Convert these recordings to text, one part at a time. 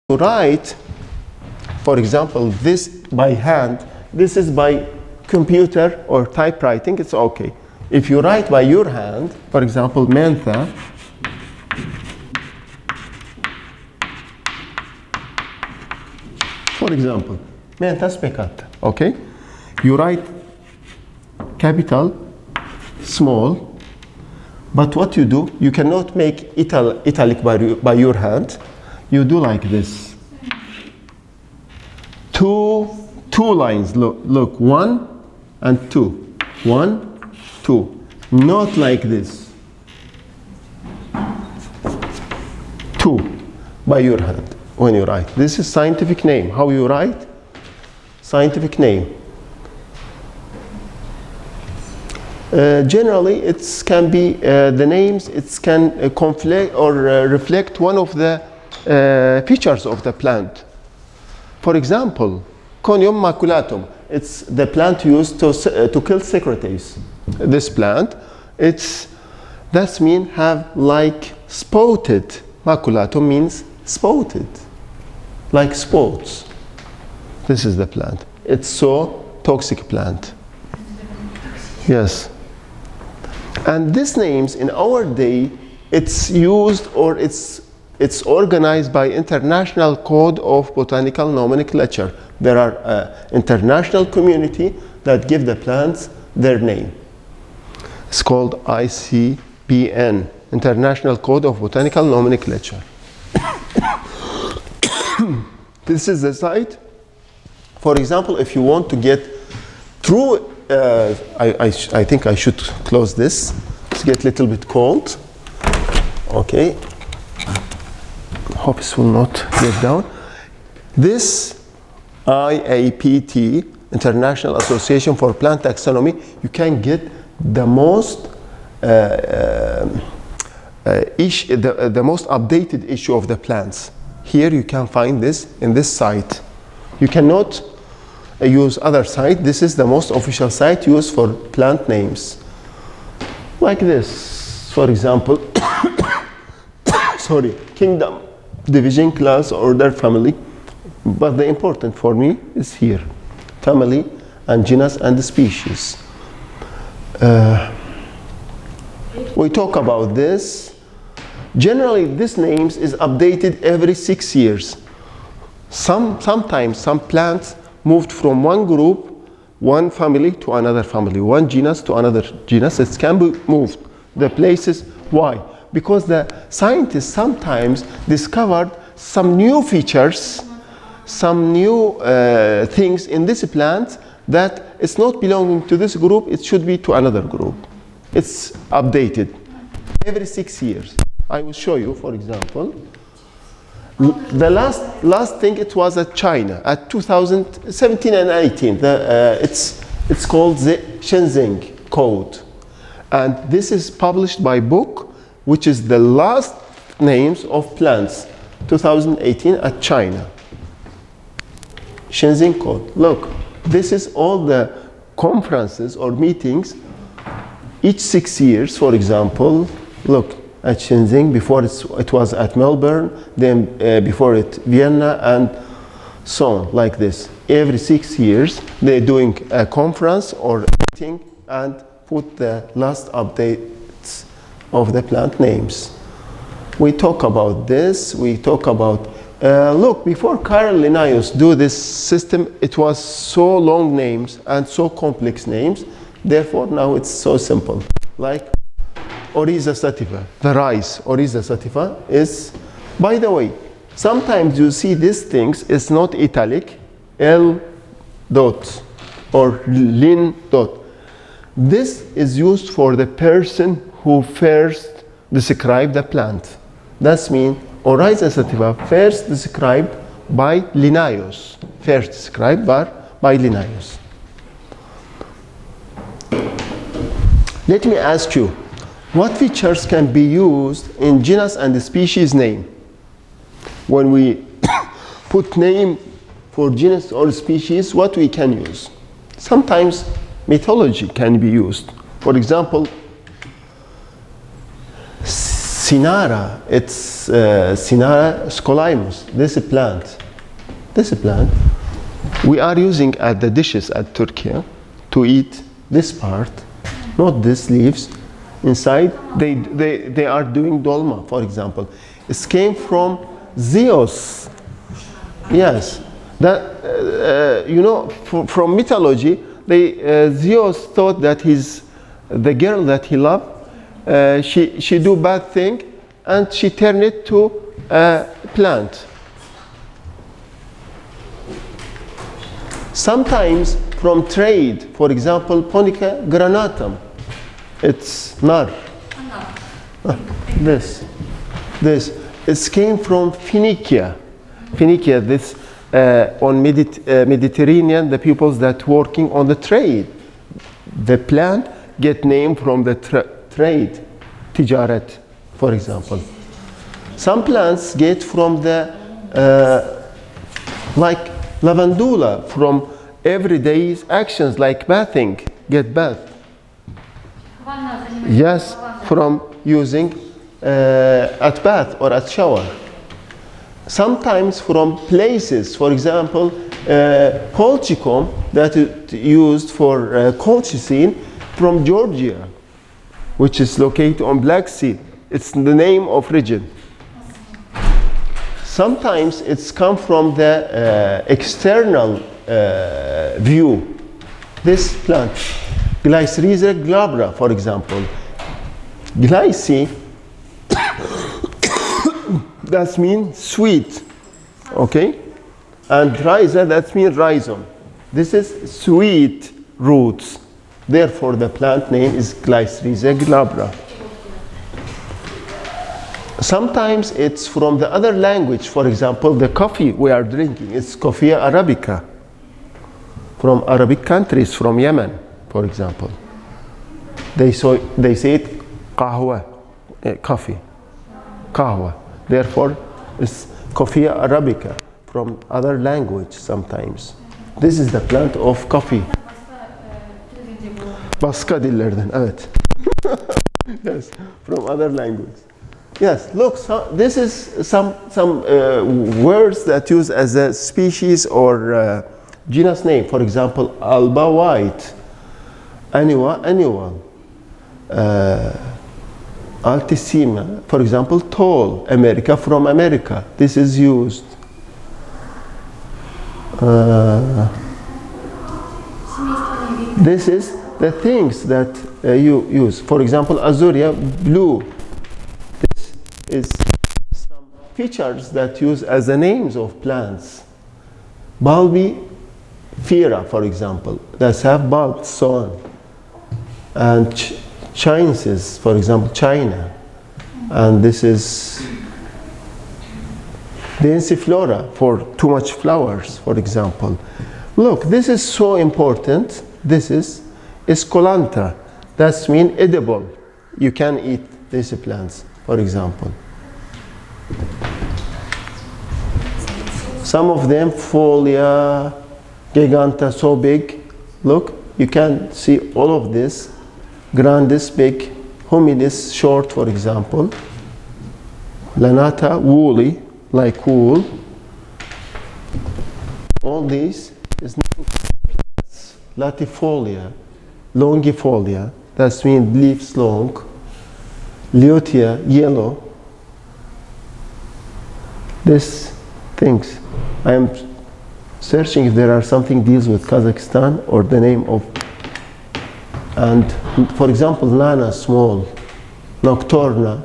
you write, for example, this by hand, this is by computer or typewriting, it's okay. If you write by your hand, for example, mentha, for example, mentha specata, okay? You write capital, small, but what you do, you cannot make italic by your hand. You do like this. Two lines, look, 1 and 2. 1, 2. Not like this. 2 by your hand when you write. This is scientific name. How you write? Scientific name. Generally, it can be the names. It can conflict or reflect one of the features of the plant. For example, Conium maculatum. It's the plant used to kill secretaries. This plant, that means have like spotted. Maculatum means spotted, like spots. This is the plant. It's so toxic plant. Yes. And these names in our day, it's used or it's organized by International Code of Botanical Nomenclature. There are international community that give the plants their name. It's called ICBN, International Code of Botanical Nomenclature. This is the site. For example, if you want to get through, I think I should close this. It's get a little bit cold. Okay. Hope this will not get down. This IAPT, International Association for Plant Taxonomy, you can get the most the most updated issue of the plants. Here you can find this in this site. You cannot use other site. This is the most official site used for plant names. Like this, for example, sorry, kingdom, division, class, order, family. But the important for me is here, family and genus and species. We talk about this. Generally, this names is updated every 6 years. Sometimes some plants moved from one group, one family to another family, one genus to another genus. It can be moved. The places, why? Because the scientists sometimes discovered some new features, some new things in this plant that it's not belonging to this group, it should be to another group. It's updated every 6 years. I will show you, for example. The last thing, it was at China, at 2017 and 18. It's called the Shenzhen Code. And this is published by book, which is the last names of plants, 2018 at China. Shenzhen Code. Look, this is all the conferences or meetings each 6 years, for example. Look, at Shenzhen, before it was at Melbourne, then before it Vienna, and so on, like this. Every 6 years, they're doing a conference or meeting and put the last updates of the plant names. We talk about this, we talk about, look, before Carl Linnaeus do this system, it was so long names and so complex names, therefore now it's so simple. Like Oryza sativa, the rice, Oryza sativa is, by the way, sometimes you see these things, it's not italic, L dot or lin dot. This is used for the person who first described the plant. That means Oryza sativa first described by Linnaeus, first described by Linnaeus. Let me ask you, what features can be used in genus and species name? When we put name for genus or species, what we can use? Sometimes mythology can be used. For example, Sinara, it's Sinara scolimus. This is plant. This is plant. We are using at the dishes at Turkey to eat this part, not these leaves. Inside, they are doing dolma, for example. It came from Zeus. Yes, that you know, from mythology, Zeus thought that the girl that he loved, she do bad thing, and she turned it to a plant. Sometimes from trade, for example, Ponica granatum, it's nar. This, it came from Phoenicia. Phoenicia, this on Mediterranean, the peoples that working on the trade. The plant get name from the trade, tijaret, for example. Some plants get from the like lavandula, from everyday actions like bathing, get bath. Yes, from using at bath or at shower. Sometimes from places, for example, colchicum that is used for colchicine from Georgia, which is located on Black Sea. It's the name of region. Sometimes it's come from the external view. This plant, Glycyrrhiza glabra, for example. Glycy, that means sweet, okay? And rhiza, that means rhizome. This is sweet roots. Therefore, the plant name is Glycyrrhiza glabra. Sometimes it's from the other language. For example, the coffee we are drinking, it's Coffea arabica. From Arabic countries, from Yemen, for example. They say it qahwa, coffee, qahwa. Therefore, it's Coffea arabica from other language sometimes. This is the plant of coffee. Başka dillerden, evet. Yes, from other language. Yes, look, so this is some words that use as a species or genus name. For example, alba white, annual, altissima. For example, tall, America from America. This is used. This is the things that you use. For example, azuria, blue. Is some features that use as the names of plants. Bulbifera, for example, that have bulbs, so on. And chinensis, for example, China. And this is densiflora, for too much flowers, for example. Look, this is so important. This is esculenta. That means edible. You can eat these plants. For example, some of them folia giganta, so big. Look, you can see all of this. Grandis big, humidis short, for example. Lanata woolly, like wool. All these is plants. Latifolia, longifolia. That means leaves long. Leotia, yellow. These things. I am searching if there are something deals with Kazakhstan or the name of. And for example, Nana, small. Nocturnal.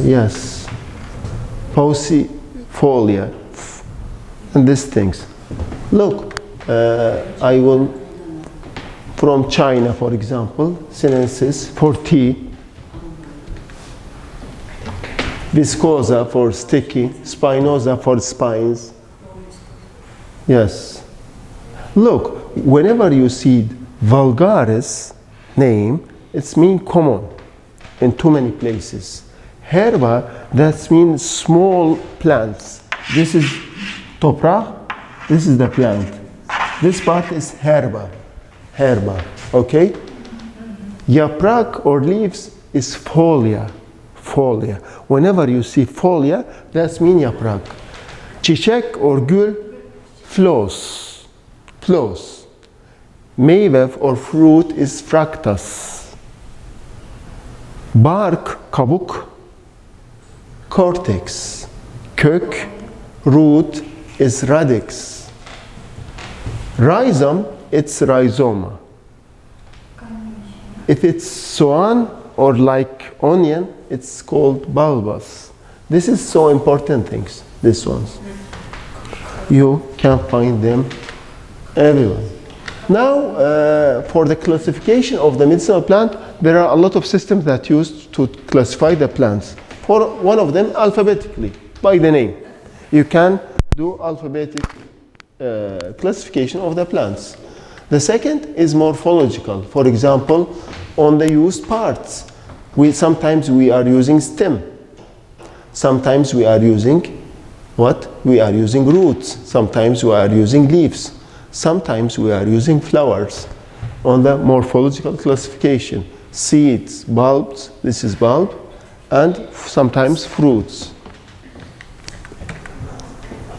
Yes. Paucifolia. And these things. Look, I will. From China, for example, sinensis for tea, viscosa for sticky, spinosa for spines. Yes. Look, whenever you see vulgaris name, it's mean common in too many places. Herba, that means small plants. This is toprak, this is the plant. This part is herba, okay? Yaprak or leaves is folia. Folia. Whenever you see folia, that means yaprak. Çiçek or gül, flows. Flows. Meyve or fruit is fructus. Bark, kabuk, cortex. Kök, root is radix. Rhizome, it's rhizoma. If it's swan or like onion, it's called bulbous. This is so important things, these ones. You can find them everywhere. Now, for the classification of the medicinal plant, there are a lot of systems that used to classify the plants. For one of them, alphabetically, by the name. You can do alphabetic classification of the plants. The second is morphological. For example, on the used parts, sometimes we are using stem. Sometimes we are using what? We are using roots. Sometimes we are using leaves. Sometimes we are using flowers. On the morphological classification, seeds, bulbs, this is bulb, and sometimes fruits.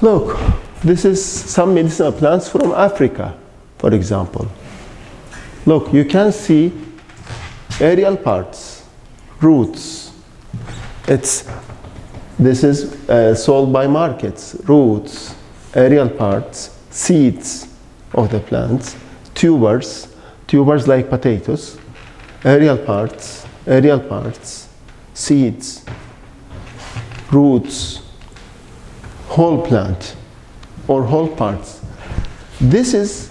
Look, this is some medicinal plants from Africa, for example. Look, you can see aerial parts, roots. This is sold by markets, roots, aerial parts, seeds of the plants, tubers like potatoes, aerial parts, seeds, roots, whole plant or whole parts. This is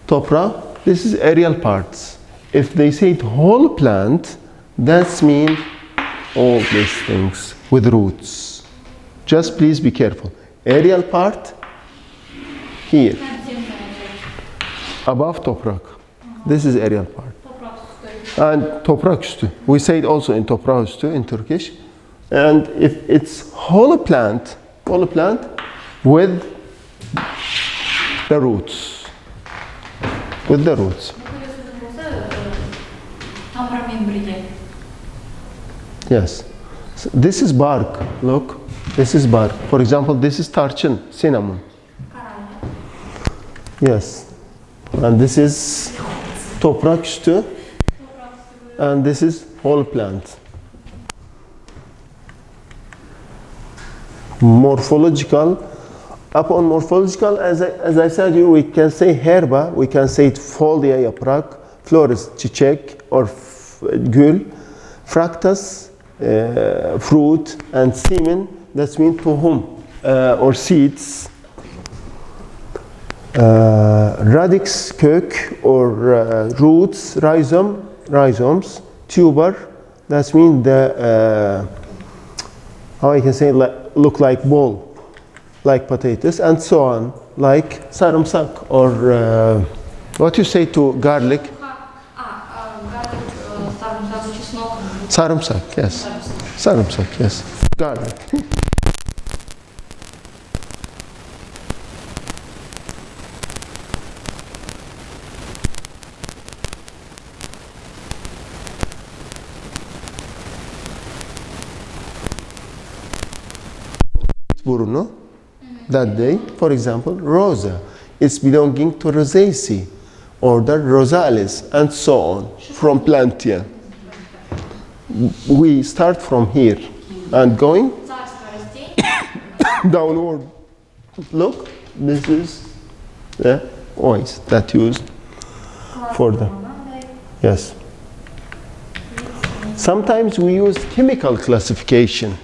topra, this is aerial parts. If they say whole plant, that means all these things with roots. Just please be careful. Aerial part here, above toprak. This is aerial part. And toprak üstü. We say it also in toprak üstü in Turkish. And if it's whole plant with the roots. With the roots. Yes. So this is bark. Look, this is bark. For example, this is tarçın, cinnamon. Yes. And this is toprak üstü. And this is whole plant. Morphological. Upon morphological, as I said, we can say herba, we can say folia, yaprak, flores, çiçek, or gül, fructus, fruit, and semen, that means tohum, or seeds. Radix, kök, or roots, rhizomes, tuber, that means the, how I can say, look like ball, like potatoes, and so on, like sarımsak, or what you say to garlic? Sarımsak, yes. Sarımsak, yes. Garlic. Burnu, that day, for example, rosa, it's belonging to Rosaceae, order Rosales, and so on, from Plantia. We start from here and going downward. Look, this is the voice that used for the, yes. Sometimes we use chemical classification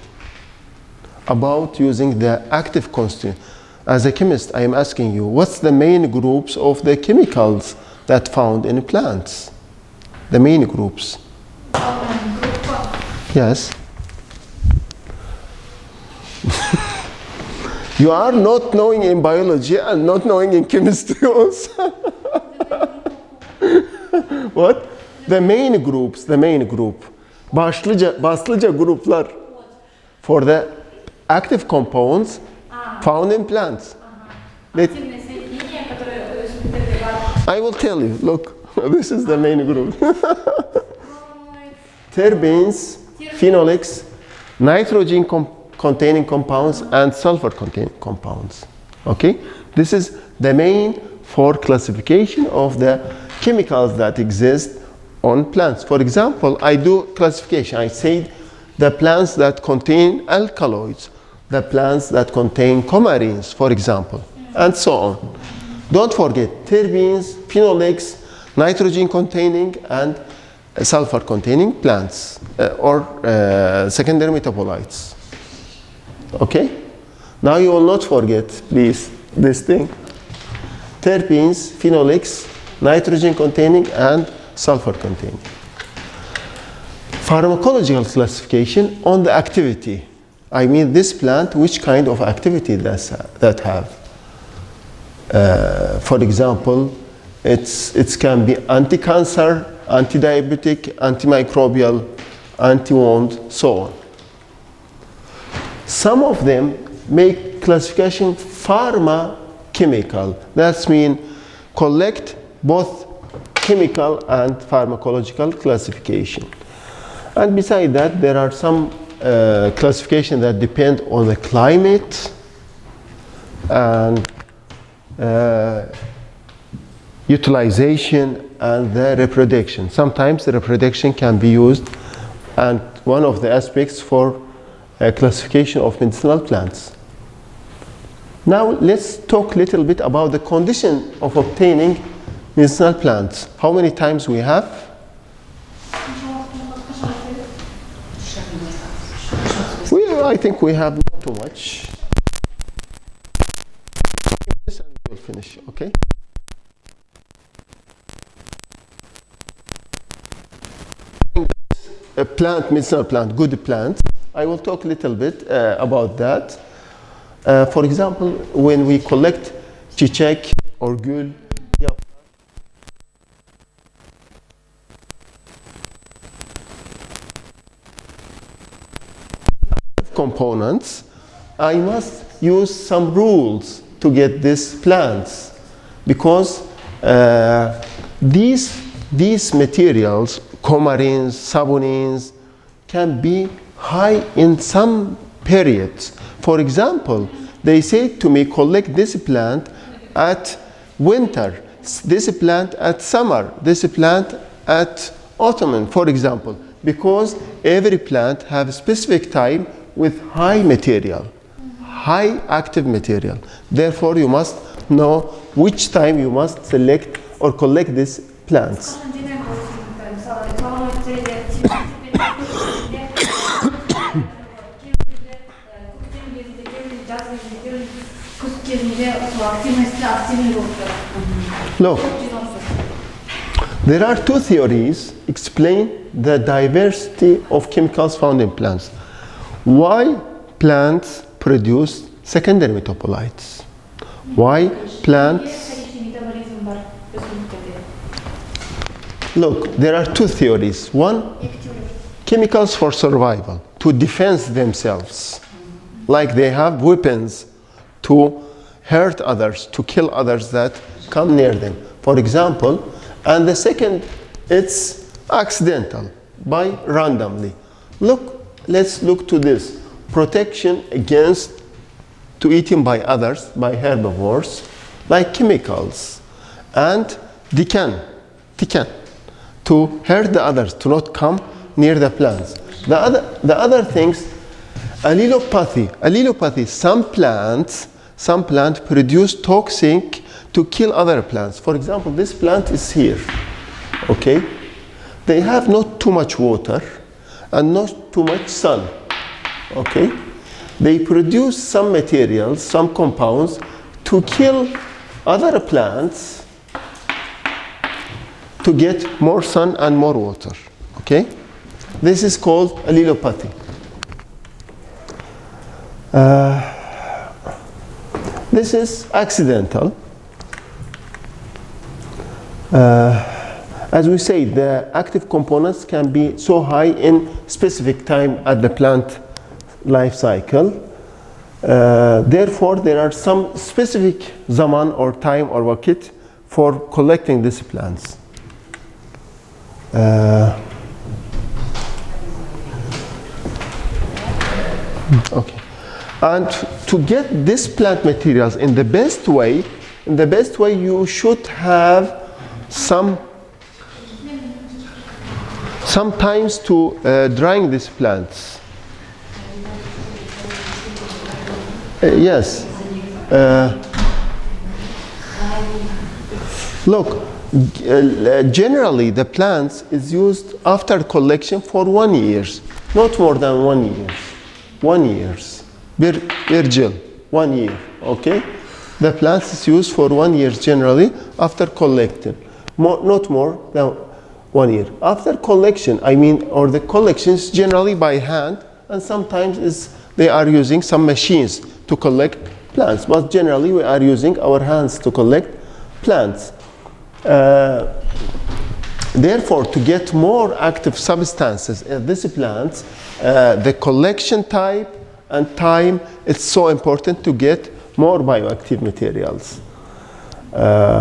about using the active constituent. As a chemist, I am asking you, what's the main groups of the chemicals that found in plants? The main groups. Yes. You are not knowing in biology and not knowing in chemistry also. What? The main groups, the main group. Başlıca gruplar for the active compounds found in plants. I will tell you, look, this is the main group. terpenes, phenolics, nitrogen-containing compounds, and sulfur-containing compounds. Okay? This is the main for classification of the chemicals that exist on plants. For example, I do classification. I say the plants that contain alkaloids, the plants that contain coumarins, for example, and so on. Don't forget terpenes, phenolics, nitrogen-containing and sulfur-containing plants or secondary metabolites. Okay? Now you will not forget, please, this thing. Terpenes, phenolics, nitrogen-containing and sulfur-containing. Pharmacological classification on the activity. I mean this plant, which kind of activity that have. For example, it can be anti-cancer, anti-diabetic, antimicrobial, anti-wound, so on. Some of them make classification pharmaceutical. That means collect both chemical and pharmacological classification. And besides that, there are some classification that depend on the climate and utilization and the reproduction. Sometimes the reproduction can be used, and one of the aspects for classification of medicinal plants. Now let's talk a little bit about the condition of obtaining medicinal plants. How many times we have? I think we have not too much. And we'll finish, okay? A plant, medicinal plant, good plant. I will talk a little bit about that. For example, when we collect çiçek or gül, components, I must use some rules to get these plants, because these materials, coumarins, sabonins, can be high in some periods. For example, they say to me, collect this plant at winter, this plant at summer, this plant at autumn, for example, because every plant has a specific time with high material, high active material. Therefore, you must know which time you must select or collect these plants. Look, there are two theories explain the diversity of chemicals found in plants. Why plants produce secondary metabolites? Why plants? Look, there are two theories. One, chemicals for survival, to defend themselves, like they have weapons to hurt others, to kill others that come near them, for example. And the second, it's accidental, by randomly. Look, let's look to this. Protection against to eating by others, by herbivores, like chemicals, and decan, to hurt the others, to not come near the plants. The other things, allelopathy. Some plants produce toxic to kill other plants. For example, this plant is here, okay? They have not too much water and not too much sun, okay? They produce some materials, some compounds to kill other plants to get more sun and more water, okay? This is called allelopathy. This is accidental. As we say, the active components can be so high in specific time at the plant life cycle. Therefore, there are some specific zaman or time or wakit for collecting these plants. Okay. And to get this plant materials in the best way, you should have some times to drying these plants. Yes. Look, generally the plants is used after collection for 1 year, not more than 1 year. 1 year. Bir yıl, 1 year, okay? The plants is used for 1 year generally after collecting, not more than 1 year. After collection, or the collections generally by hand, and sometimes they are using some machines to collect plants, but generally we are using our hands to collect plants. Therefore, to get more active substances in these plants, the collection type and time, it's so important to get more bioactive materials.